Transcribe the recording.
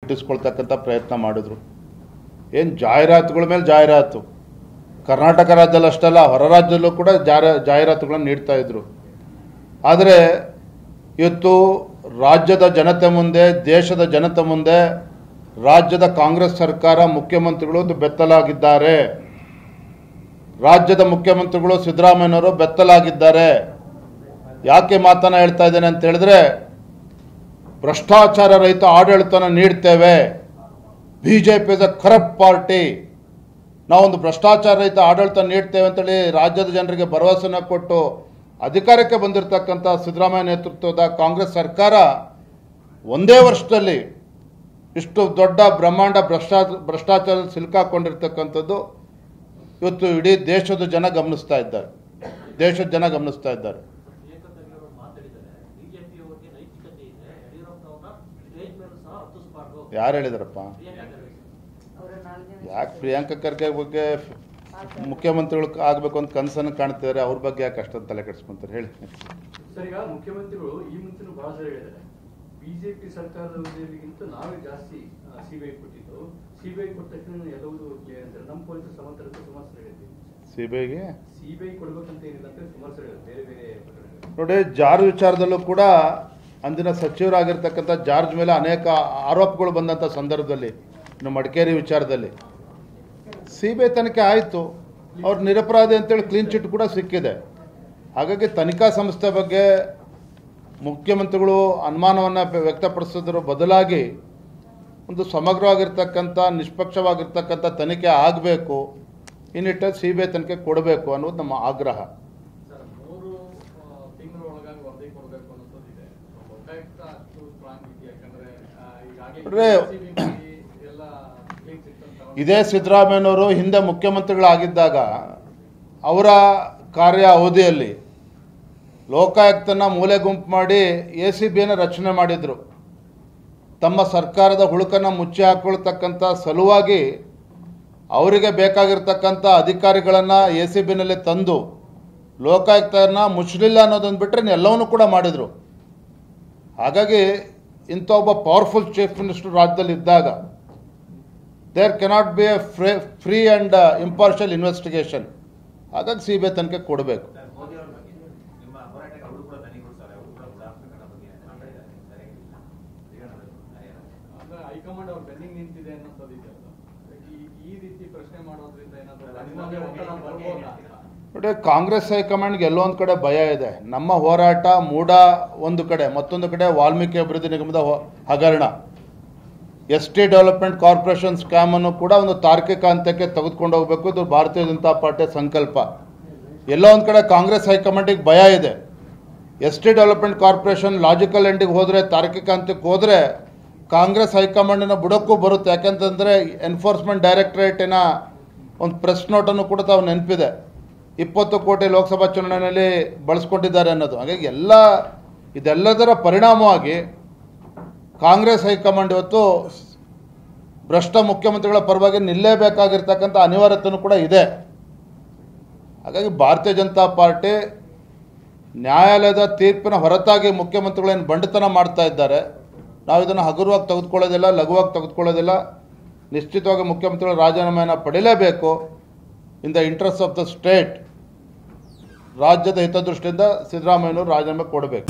ಗಿಟ್ಟಿಸ್ಕೊಳ್ತಕ್ಕಂಥ ಪ್ರಯತ್ನ ಮಾಡಿದ್ರು. ಏನು ಜಾಹೀರಾತುಗಳ ಮೇಲೆ ಜಾಹೀರಾತು, ಕರ್ನಾಟಕ ರಾಜ್ಯದಲ್ಲಿ ಅಷ್ಟಲ್ಲ ಹೊರ ರಾಜ್ಯದಲ್ಲೂ ಕೂಡ ಜಾಹೀರಾತುಗಳನ್ನು ನೀಡ್ತಾ ಇದ್ರು. ಆದರೆ ಇವತ್ತು ರಾಜ್ಯದ ಜನತೆ ಮುಂದೆ, ದೇಶದ ಜನತೆ ಮುಂದೆ ರಾಜ್ಯದ ಕಾಂಗ್ರೆಸ್ ಸರ್ಕಾರ, ಮುಖ್ಯಮಂತ್ರಿಗಳು ಬೆತ್ತಲಾಗಿದ್ದಾರೆ. ರಾಜ್ಯದ ಮುಖ್ಯಮಂತ್ರಿಗಳು ಸಿದ್ದರಾಮಯ್ಯನವರು ಬೆತ್ತಲಾಗಿದ್ದಾರೆ. ಯಾಕೆ ಮಾತನ್ನ ಹೇಳ್ತಾ ಇದ್ದೇನೆ ಅಂತ ಹೇಳಿದ್ರೆ, ಭ್ರಷ್ಟಾಚಾರ ರಹಿತ ಆಡಳಿತನ ನೀಡ್ತೇವೆ, BJP is a corrupt party, ನಾವೊಂದು ಭ್ರಷ್ಟಾಚಾರ ರಹಿತ ಆಡಳಿತ ನೀಡ್ತೇವೆ ಅಂತೇಳಿ ರಾಜ್ಯದ ಜನರಿಗೆ ಭರವಸೆನ ಕೊಟ್ಟು ಅಧಿಕಾರಕ್ಕೆ ಬಂದಿರತಕ್ಕಂಥ ಸಿದ್ದರಾಮಯ್ಯ ನೇತೃತ್ವದ ಕಾಂಗ್ರೆಸ್ ಸರ್ಕಾರ ಒಂದೇ ವರ್ಷದಲ್ಲಿ ಇಷ್ಟು ದೊಡ್ಡ ಬ್ರಹ್ಮಾಂಡ ಭ್ರಷ್ಟಾಚಾರದಲ್ಲಿ ಸಿಲುಕಾಕೊಂಡಿರ್ತಕ್ಕಂಥದ್ದು ಇವತ್ತು ಇಡೀ ದೇಶದ ಜನ ಗಮನಿಸ್ತಾ ಇದ್ದಾರೆ. ಯಾರು ಹೇಳಿದಾರಪ್ಪ? ಯಾಕೆ ಪ್ರಿಯಾಂಕಾ ಖರ್ಗೆ ಬಗ್ಗೆ ಮುಖ್ಯಮಂತ್ರಿಗಳು ಆಗಬೇಕು ಅಂತ ಕನಸನ್ನು ಕಾಣ್ತಿದ್ದಾರೆ, ಅವ್ರ ಬಗ್ಗೆ ಯಾಕೆ ಅಷ್ಟೊಂದು ತಲೆ ಕೆಡಿಸ್ಕೊಂತಾರೆ ಹೇಳಿ. ಸರ್, ಈಗ ಮುಖ್ಯಮಂತ್ರಿಗಳು ಈ ಮುಂಚೆನೂ ಬಹಳ ಸರಿ ಹೇಳಿದ್ದಾರೆ, ಬಿಜೆಪಿ ಸರ್ಕಾರದ ಅವಧಿಗಿಂತ ನಾವೇ ಜಾಸ್ತಿ ಸಿಬಿಐ ಕೊಟ್ಟಿದ್ದು, ಸಿಬಿಐ ಕೊಟ್ಟ ತಕ್ಷಣ ಎಲ್ಲವೂ ಕ್ಲಿಯರ್ ಅಂತಾರೆ. ನಮ್ಮ ಪೊಲೀಸರು ಸಮರ್ಥರಕ್ಕೆ ಸುಮಾರು ಸರಿ ಹೇಳಿದ್ವಿ, ಸಿಬಿಐ ಕೊಡ್ಬೇಕಂತ ಏನಿಲ್ಲ ಅಂತ ಸುಮಾರು ಸರಿ ಬೇರೆ ಬೇರೆ ನೋಡಿ. ಜಾರ್ಜ್ ವಿಚಾರದಲ್ಲೂ ಕೂಡ ಅಂದಿನ ಸಚಿವರಾಗಿರ್ತಕ್ಕಂಥ ಜಾರ್ಜ್ ಮೇಲೆ ಅನೇಕ ಆರೋಪಗಳು ಬಂದಂಥ ಸಂದರ್ಭದಲ್ಲಿ, ಇನ್ನು ಮಡಿಕೇರಿ ವಿಚಾರದಲ್ಲಿ ಸಿಬಿಐ ತನಿಖೆ ಆಯಿತು, ಅವ್ರು ನಿರಪರಾಧಿ ಅಂತೇಳಿ ಕ್ಲೀನ್ ಚಿಟ್ ಕೂಡ ಸಿಕ್ಕಿದೆ. ಹಾಗಾಗಿ ತನಿಖಾ ಸಂಸ್ಥೆ ಬಗ್ಗೆ ಮುಖ್ಯಮಂತ್ರಿಗಳು ಅನುಮಾನವನ್ನು ವ್ಯಕ್ತಪಡಿಸೋದ್ರ ಬದಲಾಗಿ ಒಂದು ಸಮಗ್ರವಾಗಿರ್ತಕ್ಕಂಥ, ನಿಷ್ಪಕ್ಷವಾಗಿರ್ತಕ್ಕಂಥ ತನಿಖೆ ಆಗಬೇಕು, ಈ ನಿಟ್ಟಲ್ಲಿ ಸಿಬಿಐ ತನಿಖೆ ಕೊಡಬೇಕು ಅನ್ನೋದು ನಮ್ಮ ಆಗ್ರಹ. ಇದೇ ಸಿದ್ದರಾಮಯ್ಯನವರು ಹಿಂದೆ ಮುಖ್ಯಮಂತ್ರಿಗಳಾಗಿದ್ದಾಗ ಅವರ ಕಾರ್ಯ ಅವಧಿಯಲ್ಲಿ ಲೋಕಾಯುಕ್ತನ ಮೂಲೆ ಗುಂಪು ಮಾಡಿ ACBಯನ್ನು ರಚನೆ ಮಾಡಿದರು. ತಮ್ಮ ಸರ್ಕಾರದ ಹುಳುಕನ್ನು ಮುಚ್ಚಿ ಹಾಕೊಳ್ತಕ್ಕಂಥ ಸಲುವಾಗಿ ಅವರಿಗೆ ಬೇಕಾಗಿರ್ತಕ್ಕಂಥ ಅಧಿಕಾರಿಗಳನ್ನು ACBನಲ್ಲಿ ತಂದು ಲೋಕಾಯುಕ್ತನ ಮುಚ್ಚಲಿಲ್ಲ ಅನ್ನೋದನ್ನು ಬಿಟ್ಟರೆ ಎಲ್ಲವನ್ನೂ ಕೂಡ ಮಾಡಿದರು. ಹಾಗಾಗಿ ಇಂಥ ಒಬ್ಬ ಪವರ್ಫುಲ್ ಚೀಫ್ ಮಿನಿಸ್ಟರ್ ರಾಜ್ಯದಲ್ಲಿ ಇದ್ದಾಗ there cannot be a free and impartial investigation. ಹಾಗಾಗಿ ಸಿಬಿಐ ತನಿಖೆ ಕೊಡಬೇಕು. ನೋಡಿ, ಕಾಂಗ್ರೆಸ್ ಹೈಕಮಾಂಡ್ಗೆ ಎಲ್ಲೋ ಒಂದು ಕಡೆ ಭಯ ಇದೆ. ನಮ್ಮ ಹೋರಾಟ ಮೂಡ ಒಂದು ಕಡೆ, ಮತ್ತೊಂದು ಕಡೆ ವಾಲ್ಮೀಕಿ ಅಭಿವೃದ್ಧಿ ನಿಗಮದ ಹಗರಣ, ST ಡೆವಲಪ್ಮೆಂಟ್ ಕಾರ್ಪೊರೇಷನ್ ಸ್ಕ್ಯಾಮನ್ನು ಕೂಡ ಒಂದು ತಾರ್ಕಿಕ ಹಂತಕ್ಕೆ ತೆಗೆದುಕೊಂಡು ಹೋಗಬೇಕು. ಇದು ಭಾರತೀಯ ಜನತಾ ಪಾರ್ಟಿಯ ಸಂಕಲ್ಪ. ಎಲ್ಲೋ ಒಂದು ಕಡೆ ಕಾಂಗ್ರೆಸ್ ಹೈಕಮಾಂಡಿಗೆ ಭಯ ಇದೆ. ST ಡೆವಲಪ್ಮೆಂಟ್ ಕಾರ್ಪೊರೇಷನ್ ಲಾಜಿಕಲ್ ಎಂಡಿಗೆ ಹೋದರೆ, ತಾರ್ಕಿಕ ಹಂತಕ್ಕೆ ಹೋದರೆ ಕಾಂಗ್ರೆಸ್ ಹೈಕಮಾಂಡಿನ ಬುಡಕ್ಕೂ ಬರುತ್ತೆ. ಯಾಕೆಂತಂದರೆ ಎನ್ಫೋರ್ಸ್ಮೆಂಟ್ ಡೈರೆಕ್ಟರೇಟಿನ ಒಂದು ಪ್ರೆಸ್ ನೋಟನ್ನು ಕೂಡ ತಾವು ನೆನಪಿದೆ, 20 ಕೋಟಿ ಲೋಕಸಭಾ ಚುನಾವಣೆಯಲ್ಲಿ ಬಳಸ್ಕೊಂಡಿದ್ದಾರೆ ಅನ್ನೋದು. ಹಾಗಾಗಿ ಇದೆಲ್ಲದರ ಪರಿಣಾಮವಾಗಿ ಕಾಂಗ್ರೆಸ್ ಹೈಕಮಾಂಡ್ ಇವತ್ತು ಭ್ರಷ್ಟ ಮುಖ್ಯಮಂತ್ರಿಗಳ ಪರವಾಗಿ ನಿಲ್ಲೇಬೇಕಾಗಿರ್ತಕ್ಕಂಥ ಅನಿವಾರ್ಯತೆಯೂ ಕೂಡ ಇದೆ. ಹಾಗಾಗಿ ಭಾರತೀಯ ಜನತಾ ಪಾರ್ಟಿ ನ್ಯಾಯಾಲಯದ ತೀರ್ಪಿನ ಹೊರತಾಗಿ ಮುಖ್ಯಮಂತ್ರಿಗಳೇನು ಬಂಡತನ ಮಾಡ್ತಾ ಇದ್ದಾರೆ, ನಾವು ಇದನ್ನು ಹಗುರವಾಗಿ ತೆಗೆದುಕೊಳ್ಳೋದಿಲ್ಲ, ಲಘುವಾಗಿ ತೆಗೆದುಕೊಳ್ಳೋದಿಲ್ಲ. ನಿಶ್ಚಿತವಾಗಿ ಮುಖ್ಯಮಂತ್ರಿಗಳು ರಾಜೀನಾಮೆಯನ್ನು ಪಡೆಯಲೇಬೇಕು. In the interest of the state, ರಾಜ್ಯದ ಹಿತದೃಷ್ಟಿಯಿಂದ ಸಿದ್ದರಾಮಯ್ಯನವರು ರಾಜೀನಾಮೆ ಕೊಡಬೇಕು.